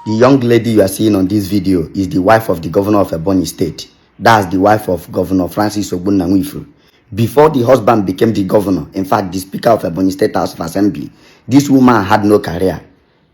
The young lady you are seeing on this video is the wife of the governor of Ebonyi State. That's the wife of Governor Francis Ogbonnanwifuru. Before the husband became the governor, in fact, the Speaker of Ebonyi State House of Assembly, this woman had no career.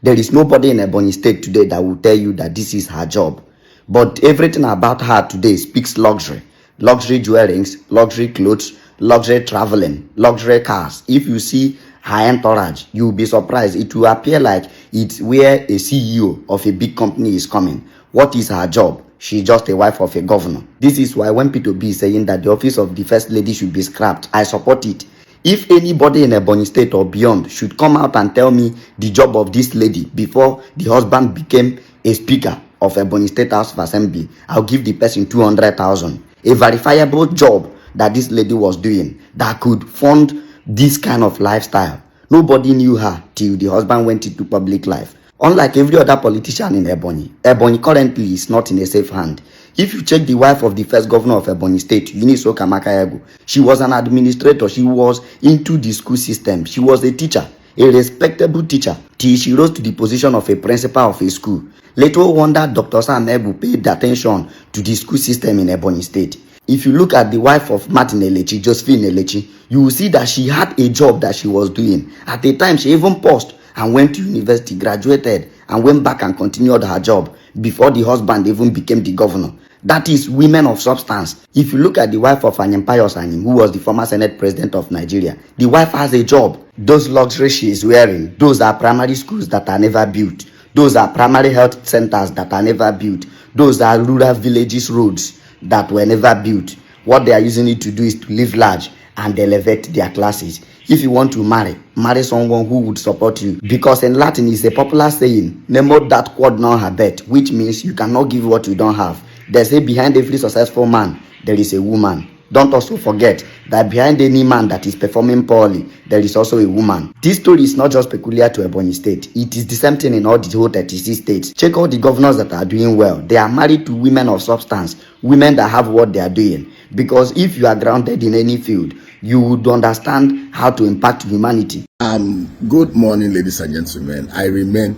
There is nobody in Ebonyi State today that will tell you that this is her job. But everything about her today speaks luxury. Luxury jewelries, luxury clothes, luxury traveling, luxury cars. If you see her entourage, you will be surprised. It will appear like it's where a CEO of a big company is coming. What is her job? She's just a wife of a governor. This is why when Peter Obi is saying that the office of the first lady should be scrapped, I support it. If anybody in Ebonyi State or beyond should come out and tell me the job of this lady before the husband became a speaker of Ebonyi State House of Assembly, I'll give the person 200,000. A verifiable job that this lady was doing that could fund this kind of lifestyle. Nobody knew her till the husband went into public life. Unlike every other politician in Ebonyi currently is not in a safe hand. If you check the wife of the first governor of Ebonyi State, Eunice Okamakayego, she was an administrator. She was into the school system. She was a teacher, a respectable teacher, till she rose to the position of a principal of a school. Little wonder Dr. Sam Egbu paid attention to the school system in Ebonyi State. If you look at the wife of Martin Elechi, Josephine Elechi, you will see that she had a job that she was doing. At the time, she even paused and went to university, graduated, and went back and continued her job before the husband even became the governor. That is women of substance. If you look at the wife of Anyempire Sanim, who was the former Senate President of Nigeria, the wife has a job. Those luxuries she is wearing, those are primary schools that are never built. Those are primary health centers that are never built. Those are rural villages roads that were never built. What they are using it to do is to live large and elevate their classes. If you want to marry someone who would support you. Because in Latin is a popular saying, Nemo dat quod non habet, which means you cannot give what you don't have. They say behind every successful man, there is a woman. Don't also forget that behind any man that is performing poorly, there is also a woman. This story is not just peculiar to Ebonyi State. It is the same thing in all the whole 36 states. Check all the governors that are doing well. They are married to women of substance, women that have what they are doing. Because if you are grounded in any field, you would understand how to impact humanity. Good morning, ladies and gentlemen. I remain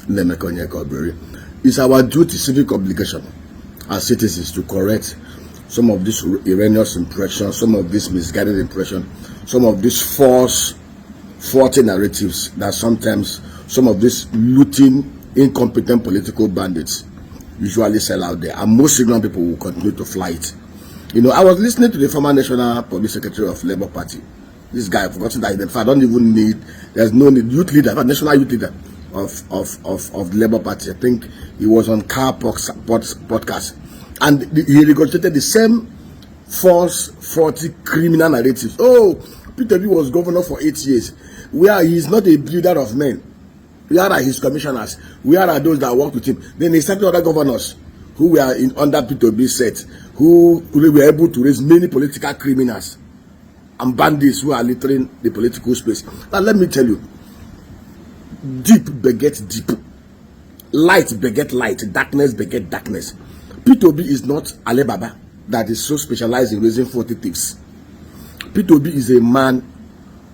Lemekonye Kodbury. It's our duty, civic obligation as citizens to correct some of this erroneous impression, some of this misguided impression, some of these faulty narratives that sometimes some of these looting, incompetent political bandits usually sell out there. And most ignorant people will continue to fly it. You know, I was listening to the former National Public Secretary of Labour Party. This guy, I've forgotten that if I don't even need, there's no need, youth leader, national youth leader of the Labour Party. I think he was on Car podcast. And he regurgitated the same false, faulty, criminal narratives. Oh, Peter Obi was governor for 8 years. Where he is not a builder of men. Where are his commissioners? Where are those that work with him? Then he started other governors who were under Peter Obi's set, who were able to raise many political criminals and bandits who are littering the political space. Now let me tell you, deep begets deep. Light beget light. Darkness beget darkness. Peter Obi is not Alibaba that is so specialized in raising 40 thieves. Peter Obi is a man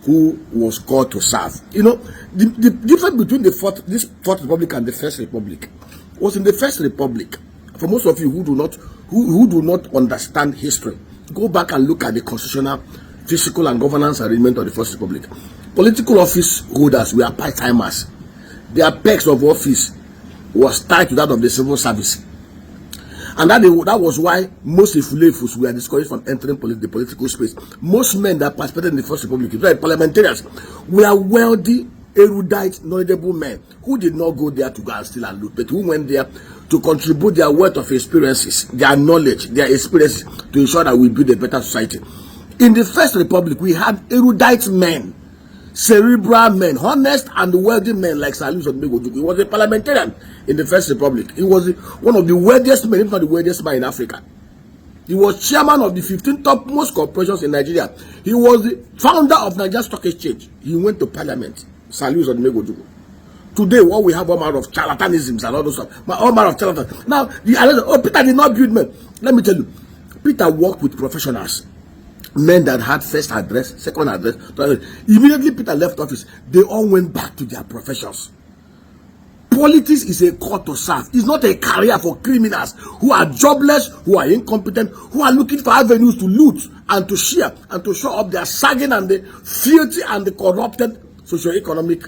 who was called to serve. You know, the difference between this Fourth Republic and the First Republic was in the First Republic. For most of you who do not understand history, go back and look at the constitutional, physical, and governance arrangement of the First Republic. Political office holders were part-timers. Their pegs of office was tied to that of the civil service. And that was why most Ifulefus were discouraged from entering the political space. Most men that participated in the First Republic, like parliamentarians, were wealthy, erudite, knowledgeable men who did not go there to go and steal and loot, but who went there to contribute their wealth of experiences, their knowledge, their experiences to ensure that we build a better society. In the First Republic, we had erudite men, cerebral men, honest and wealthy men like Soludo. He was a parliamentarian in the First Republic. He was one of the wealthiest men, if not the wealthiest man in Africa. He was chairman of the 15 topmost corporations in Nigeria. He was the founder of Naija Stock Exchange. He went to parliament. Soludo. Today, what we have all manner of charlatanisms and all those stuff. All manner of charlatans. Now, Peter did not build men. Let me tell you, Peter worked with professionals. Men that had first address, second address, third address. Immediately Peter left office, they all went back to their professions. Politics is a call to serve. It's not a career for criminals who are jobless, who are incompetent, who are looking for avenues to loot and to share and to show up their sagging and the filthy and the corrupted socio-economic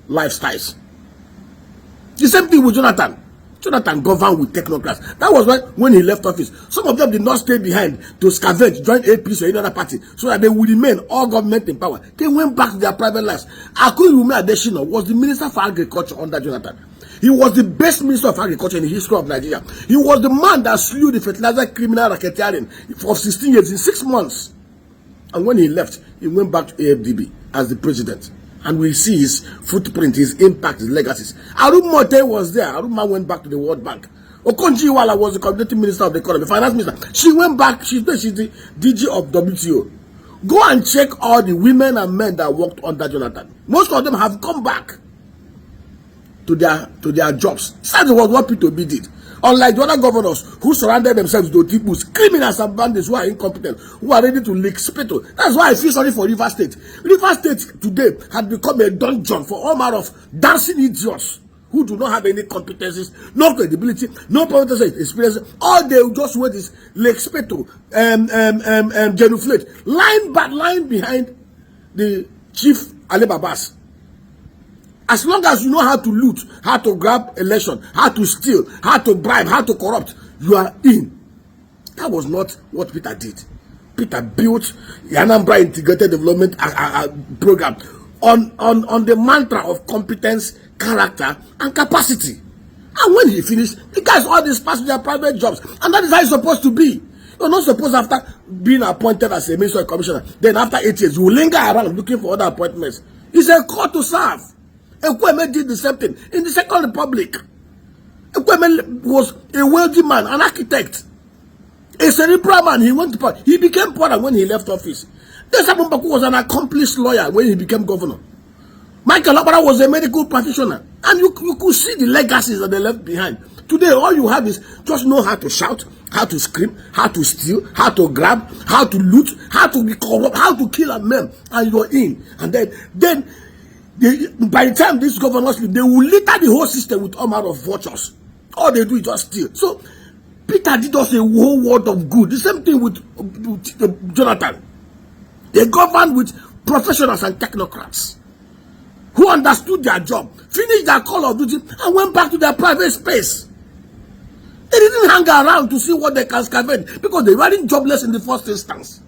lifestyles. The same thing with Jonathan. Jonathan governed with technocrats. That was why when he left office, some of them did not stay behind to scavenge, join APC or any other party, so that they would remain all government in power. They went back to their private lives. Akinwumi Adesina was the Minister for Agriculture under Jonathan. He was the best Minister of Agriculture in the history of Nigeria. He was the man that slew the fertilizer criminal racketeering for 16 years in 6 months. And when he left, he went back to AFDB as the president. And we see his footprint, his impact, his legacies. Arumote was there. Aruma went back to the World Bank. Okonjo-Iweala was the coordinating minister of the economy, finance minister. She went back. She's the DG of WTO. Go and check all the women and men that worked under Jonathan. Most of them have come back to their jobs. That was what Peter Obi did. Unlike the other governors who surrounded themselves with Otipus, criminals and bandits who are incompetent, who are ready to lick spittle. That's why I feel sorry for River State. River State today had become a dungeon for all manner of dancing idiots who do not have any competencies, no credibility, no political experience. All they just wait is lick spittle, genuflate, lying behind the chief Ali Babas. As long as you know how to loot, how to grab election, how to steal, how to bribe, how to corrupt, you are in. That was not what Peter did. Peter built the Anambra Integrated Development Program on the mantra of competence, character, and capacity. And when he finished, the guys all dispatched their private jobs. And that is how it's supposed to be. You're not supposed after being appointed as a minister or commissioner, then after 8 years, you will linger around looking for other appointments. It's a call to serve. Ekweme did the same thing in the Second Republic. Ekweme was a wealthy man, an architect, a cerebral man. He went to power. He became poorer when he left office. Desmond Tutu was an accomplished lawyer when he became governor. Michael Obara was a medical practitioner, and you could see the legacies that they left behind. Today, all you have is just know how to shout, how to scream, how to steal, how to grab, how to loot, how to be corrupt, how to kill a man, and you're in. And then. By the time these governors leave, they will litter the whole system with all manner of vultures. All they do is just steal. So Peter did us a whole world of good. The same thing with Jonathan. They governed with professionals and technocrats who understood their job, finished their call of duty, and went back to their private space. They didn't hang around to see what they can scavenge because they weren't jobless in the first instance.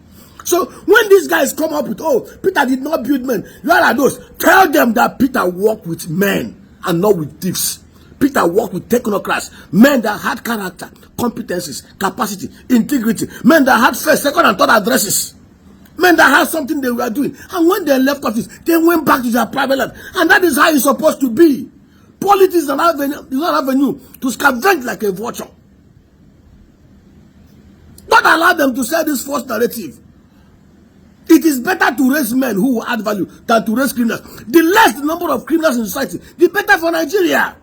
So when these guys come up with, oh, Peter did not build men, where are those? Tell them that Peter worked with men and not with thieves. Peter worked with technocrats, men that had character, competencies, capacity, integrity, men that had first, second, and third addresses, men that had something they were doing. And when they left office, they went back to their private life. And that is how it's supposed to be. Politics is not an avenue to scavenge like a vulture. Don't allow them to say this false narrative. It is better to raise men who will add value than to raise criminals. The less the number of criminals in society, the better for Nigeria.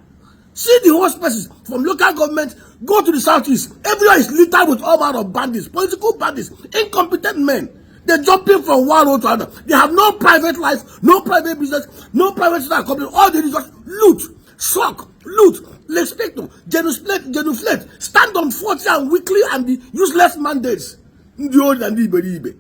See the whole spaces from local government, go to the southeast. Everywhere is littered with all manner of bandits, political bandits, incompetent men. They're jumping from one road to another. They have no private life, no private business, no private company. All they do is just loot, suck, loot, respect, genuflate, stand on 40 and weekly and the useless mandates. The old and the Iberibe.